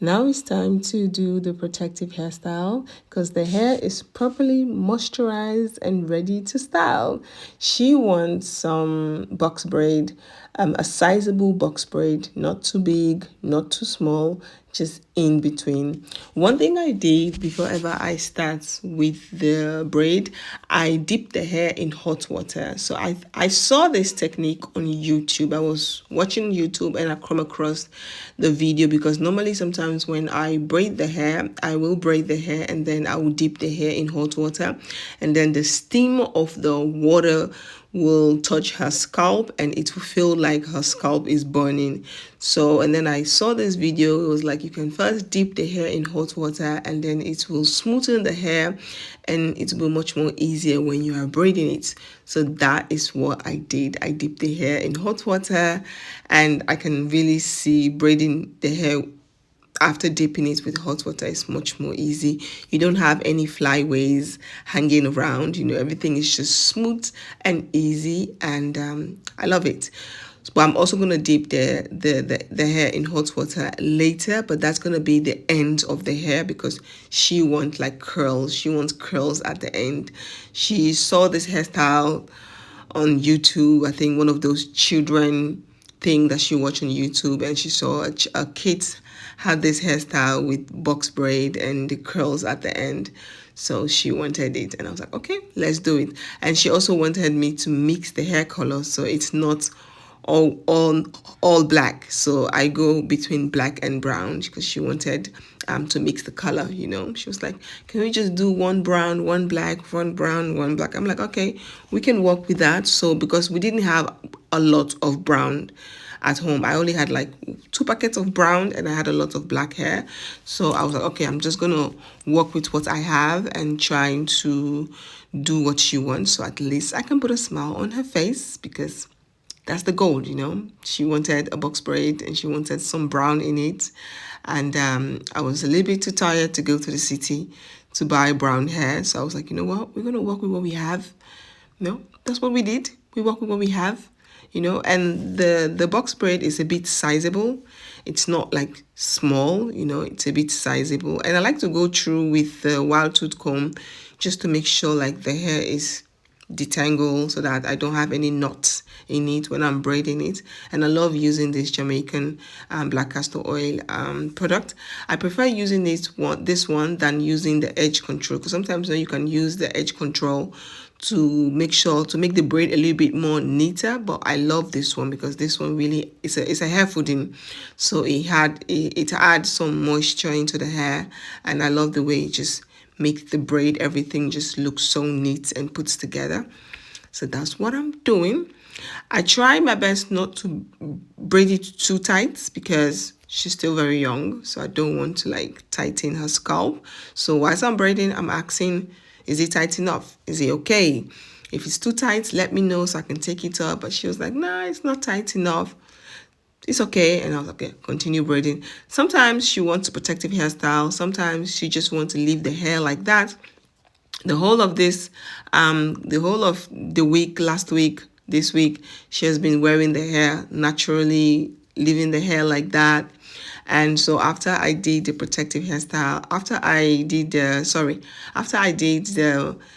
Now it's time to do the protective hairstyle because the hair is properly moisturized and ready to style. She wants some box braid, a sizable box braid, not too big, not too small, just in between. One thing I did before ever I start with the braid, I dip the hair in hot water. So I saw this technique on YouTube. I was watching YouTube and I come across the video because normally sometimes when I braid the hair, I will braid the hair and then I will dip the hair in hot water, and then the steam of the water will touch her scalp and it will feel like her scalp is burning. So, and then I saw this video. It was like you can first dip the hair in hot water and then it will smoothen the hair and it will be much more easier when you are braiding it. So that is what I did. I dipped the hair in hot water and I can really see braiding the hair after dipping it with hot water is much more easy. You don't have any flyaways hanging around, everything is just smooth and easy, and I love it. But I'm also going to dip the hair in hot water later, but that's going to be the end of the hair because she wants like curls. She wants curls at the end. She saw this hairstyle on YouTube, I think one of those children thing that she watched on YouTube, and she saw a kid had this hairstyle with box braid and the curls at the end. So she wanted it and I was like, okay, let's do it. And she also wanted me to mix the hair color so it's not all black. So I go between black and brown because she wanted to mix the color, She was like, can we just do one brown, one black, one brown, one black? I'm like, okay, we can work with that. So because we didn't have a lot of brown at home, I only had like 2 packets of brown and I had a lot of black hair. So I was like, okay, I'm just gonna work with what I have and trying to do what she wants, so at least I can put a smile on her face because that's the goal, She wanted a box braid and she wanted some brown in it. And I was a little bit too tired to go to the city to buy brown hair. So I was like, you know what? We're going to work with what we have. That's what we did. We work with what we have, and the box braid is a bit sizable. It's not like small, it's a bit sizable. And I like to go through with the wild tooth comb just to make sure like the hair is detangle so that I don't have any knots in it when I'm braiding it. And I love using this Jamaican black castor oil product. I prefer using this one than using the edge control, because sometimes you can use the edge control to make the braid a little bit more neater, but I love this one because this one really it's a hair fooding, so it adds some moisture into the hair, and I love the way it just make the braid, everything just looks so neat and puts together. So that's what I'm doing. I try my best not to braid it too tight because she's still very young, so I don't want to like tighten her scalp. So whilst I'm braiding, I'm asking, is it tight enough? Is it okay? If it's too tight, let me know so I can take it up. But she was like, nah, it's not tight enough. It's okay. And I was like, okay, continue braiding. Sometimes she wants a protective hairstyle. Sometimes she just wants to leave the hair like that. The whole of the week, last week, this week, she has been wearing the hair naturally, leaving the hair like that. And so after I did the protective hairstyle, after I did the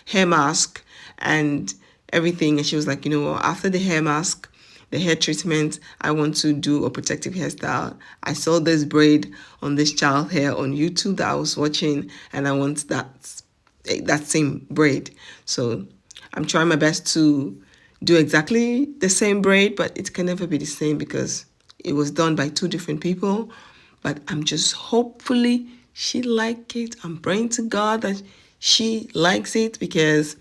hair mask and everything, and she was like, after the hair mask, the hair treatment, I want to do a protective hairstyle. I saw this braid on this child hair on YouTube that I was watching, and I want that same braid. So I'm trying my best to do exactly the same braid, but it can never be the same because it was done by 2 different people. But I'm just hopefully she like it. I'm praying to God that she likes it, because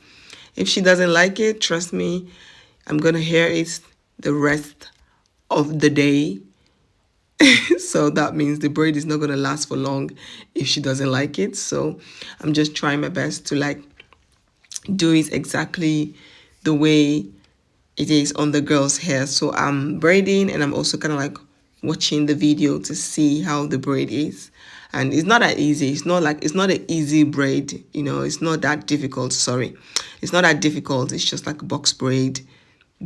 if she doesn't like it, trust me, I'm gonna hear it the rest of the day. So that means the braid is not going to last for long if she doesn't like it. So I'm just trying my best to like do it exactly the way it is on the girl's hair. So I'm braiding and I'm also kind of like watching the video to see how the braid is. And it's not that easy. It's not an easy braid, it's not that difficult. Sorry, it's not that difficult. It's just like a box braid,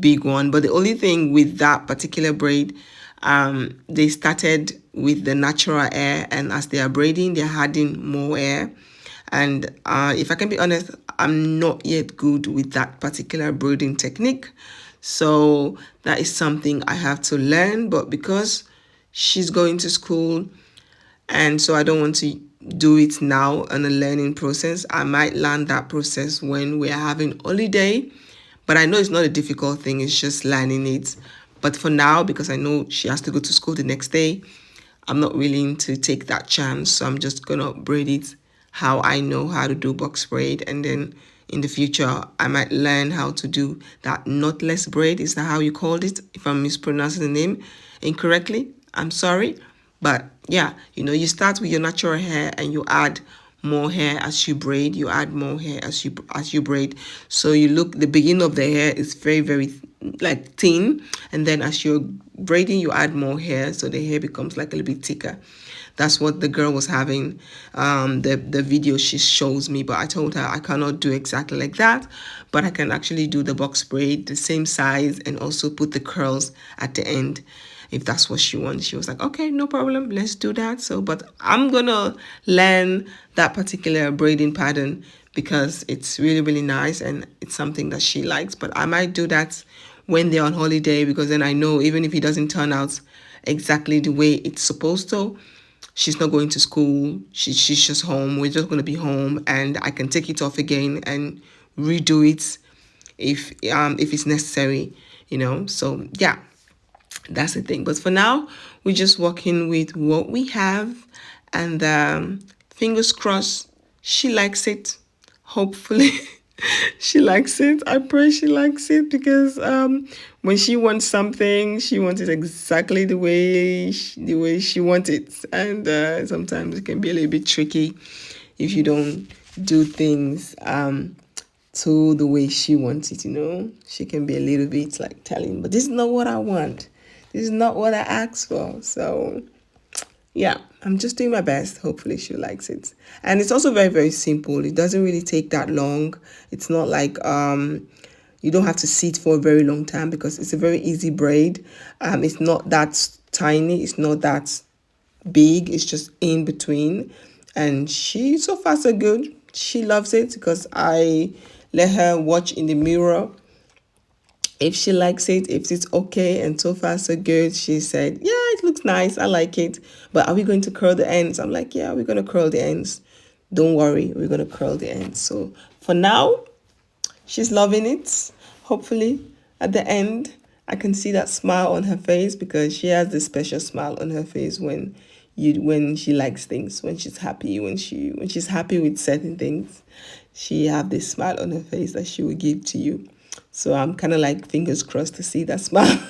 big one. But the only thing with that particular braid, They started with the natural hair, and as they are braiding, they're adding more hair. And if I can be honest, I'm not yet good with that particular braiding technique. So that is something I have to learn. But because she's going to school, and so I don't want to do it now on a learning process, I might learn that process when we're having holiday. But I know it's not a difficult thing, it's just learning it. But for now, because I know she has to go to school the next day, I'm not willing to take that chance. So I'm just gonna braid it how I know how to do box braid. And then in the future, I might learn how to do that knotless braid. Is that how you called it? If I'm mispronouncing the name incorrectly, I'm sorry. But yeah, you start with your natural hair and you add more hair as you braid. You add more hair as you braid. So the beginning of the hair is very, very like thin, and then as you're braiding, you add more hair, so the hair becomes like a little bit thicker. That's what the girl was having. The video she shows me, but I told her I cannot do exactly like that, but I can actually do the box braid the same size and also put the curls at the end if that's what she wants. She was like, okay, no problem, let's do that. So, but I'm gonna learn that particular braiding pattern because it's really, really nice and it's something that she likes. But I might do that when they're on holiday, because then I know even if it doesn't turn out exactly the way it's supposed to, she's not going to school, she's just home, we're just going to be home, and I can take it off again and redo it if it's necessary, so yeah, that's the thing. But for now, we're just working with what we have, and fingers crossed she likes it, hopefully. She likes it. I pray she likes it, because when she wants something, she wants it exactly the way she wants it. And sometimes it can be a little bit tricky if you don't do things to the way she wants it, She can be a little bit like telling, but this is not what I want. This is not what I asked for. So yeah, I'm just doing my best. Hopefully she likes it. And it's also very, very simple. It doesn't really take that long. It's not like you don't have to sit for a very long time, because it's a very easy braid. It's not that tiny. It's not that big. It's just in between. And she, so far so good. She loves it, because I let her watch in the mirror if she likes it, if it's okay. And so far so good. She said, yeah, it looks nice, I like it, but are we going to curl the ends? I'm like, yeah, we're going to curl the ends, don't worry, we're going to curl the ends. So for now, she's loving it. Hopefully at the end I can see that smile on her face, because she has this special smile on her face when she likes things, when she's happy, when she's happy with certain things, she have this smile on her face that she will give to you. So I'm kind of like fingers crossed to see that smile.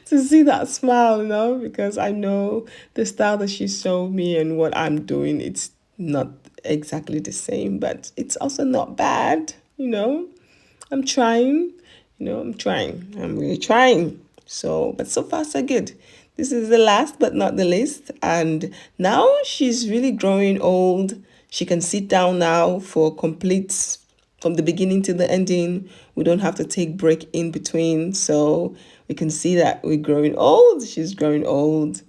To see that smile, because I know the style that she showed me and what I'm doing, it's not exactly the same, but it's also not bad. I'm trying, I'm really trying. So, but so far so good. This is the last but not the least. And now she's really growing old. She can sit down now for complete, from the beginning to the ending. We don't have to take break in between. So we can see that we're growing old. She's growing old.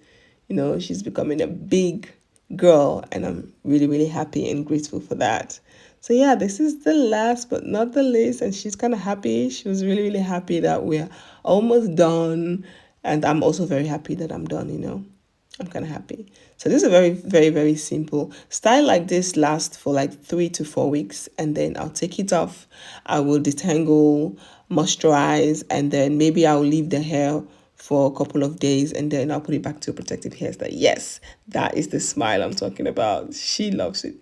She's becoming a big girl, and I'm really, really happy and grateful for that. So yeah, this is the last but not the least, and she's kind of happy. She was really, really happy that we're almost done, and I'm also very happy that I'm done, I'm kind of happy. So this is a very, very, very simple style. Like this lasts for like 3 to 4 weeks, and then I'll take it off. I will detangle, moisturize, and then maybe I'll leave the hair for a couple of days, and then I'll put it back to a protective hairstyle. Yes, that is the smile I'm talking about. She loves it.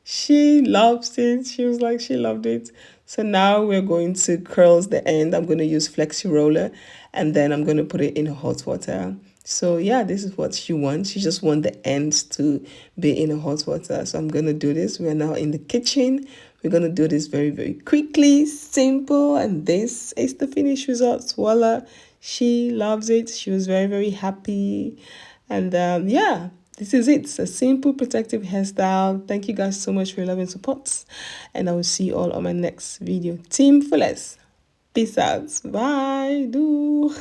She loves it. She was like, she loved it. So now we're going to curls the end. I'm going to use flexi roller, and then I'm going to put it in hot water. So yeah, this is what she wants. She just wants the ends to be in hot water. So I'm going to do this. We're now in the kitchen. We're going to do this very, very quickly, simple. And this is the finished result. Voila. She loves it. She was very, very happy. And yeah, this is it. It's a simple protective hairstyle. Thank you guys so much for your love and support. And I will see you all on my next video. TeamFullest. Peace out. Bye. Do.